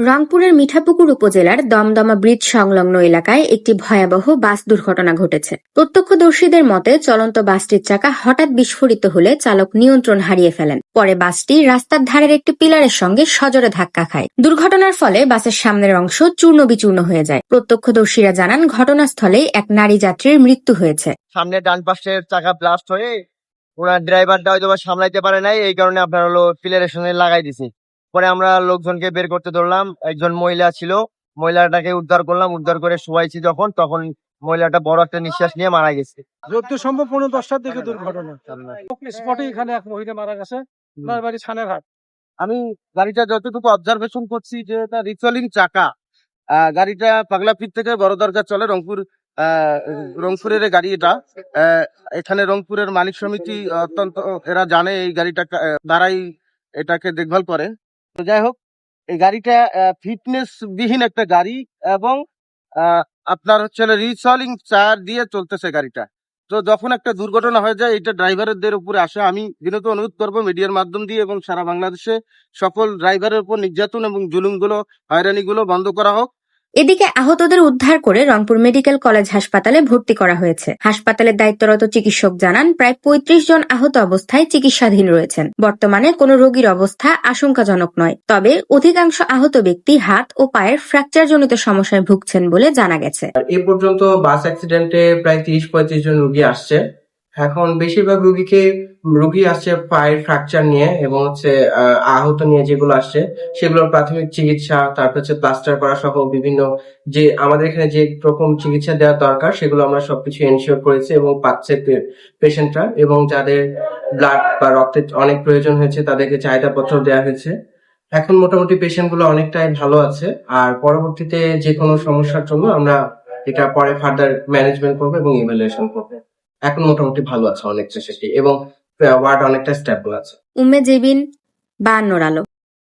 রংপুরের মিঠাপুকুর উপজেলার দমদমা ব্রিজ সংলগ্ন এলাকায় একটি ভয়াবহ বাস দুর্ঘটনা ঘটেছে। প্রত্যক্ষদর্শীদের মতে চলন্ত বাসটির চাকা হঠাৎ বিস্ফোরিত হলে চালক নিয়ন্ত্রণ হারিয়ে ফেলেন। পরে বাসটি রাস্তার ধারের একটি পিলারের সঙ্গে সজোরে ধাক্কা খায়। দুর্ঘটনার ফলে বাসের সামনের অংশ চূর্ণ বিচূর্ণ হয়ে যায়। প্রত্যক্ষদর্শীরা জানান ঘটনাস্থলেই এক নারী যাত্রীর মৃত্যু হয়েছে। সামনে ডান পাশের চাকা ব্লাস্ট হয়ে ওনার ড্রাইভারটা হয়তো সামলাইতে পারে নাই, এই কারণে আপনার হলো পিলারের সঙ্গে লাগাই দিছে। পরে আমরা লোকজনকে বের করতে ধরলাম, একজন মহিলা ছিল, মহিলাটাকে উদ্ধার করলাম, উদ্ধার করে শোয়াইছি যখন, তখন মহিলাটা বড় একটা নিঃশ্বাস নিয়ে মারা গেছে। যত সম্ভব 10:15টার দিকে দুর্ঘটনা স্পটে এখানে এক মহিলা মারা গেছে, তার বাড়ি ছানেরহাট। আমি গাড়িটা যতটুকু অবজারভেশন করছি যে এটা রিসলিং চাকা, গাড়িটা পাগলাপীর থেকে বড় দরজা চলে রংপুরের গাড়ি এটা। এখানে রংপুরের মালিক সমিতি অত্যন্ত এরা জানে এই গাড়িটা দ্বারাই এটাকে দেখভাল করে। তো যাই হোক, এই গাড়িটা ফিটনেস বিহীন একটা গাড়ি এবং আপনার হচ্ছে রিসলিং চার দিয়ে চলতেছে গাড়িটা। তো যখন একটা দুর্ঘটনা হয়ে যায় এটা ড্রাইভারদের উপরে আসে। আমি বিনত অনুরোধ করবো মিডিয়ার মাধ্যম দিয়ে এবং সারা বাংলাদেশে সকল ড্রাইভারের উপর নির্যাতন এবং জুলুমগুলো, হয়রানিগুলো বন্ধ করা হোক। এদিকে আহতদের উদ্ধার করে রংপুর মেডিকেল কলেজ হাসপাতালে ভর্তি করা হয়েছে। হাসপাতালের দায়িত্বরত চিকিৎসক জানান প্রায় ৩৫ জন আহত অবস্থায় চিকিৎসাধীন রয়েছেন। বর্তমানে কোনো রোগীর অবস্থা আশঙ্কাজনক নয়, তবে অধিকাংশ আহত ব্যক্তি হাত ও পায়ের ফ্র্যাকচারজনিত সমস্যায় ভুগছেন বলে জানা গেছে। এ পর্যন্ত বাস অ্যাক্সিডেন্টে প্রায় ৩০-৩৫ জন রোগী আসছে। এখন বেশিরভাগ রোগী আসছে পায়ের ফ্র্যাকচার নিয়ে এবং আহত নিয়ে যেগুলো আসছে সেগুলোর প্রাথমিক চিকিৎসা, তারপর প্লাস্টার করা সহ বিভিন্ন যে আমাদের এখানে যে রকম চিকিৎসা দেওয়া দরকার সেগুলো আমরা সবকিছু এনশিওর করেছি এবং পাচ্ছে পেশেন্টরা। এবং যাদের ব্লাড বা রক্তের অনেক প্রয়োজন হয়েছে তাদেরকে চাহিদাপত্র দেওয়া হয়েছে। এখন মোটামুটি পেশেন্ট গুলো অনেকটাই ভালো আছে। আর পরবর্তীতে যে কোনো সমস্যার জন্য আমরা এটা পরে ফার্দার ম্যানেজমেন্ট করবো এবং ইভ্যালুয়েশন করবো। এখন মোটামুটি ভালো আছে অনেক পেশেন্টই এবং ওয়ার্ড অনেকটা স্টেবল আছে। উম্মে জেবিন, ৫২ আলো।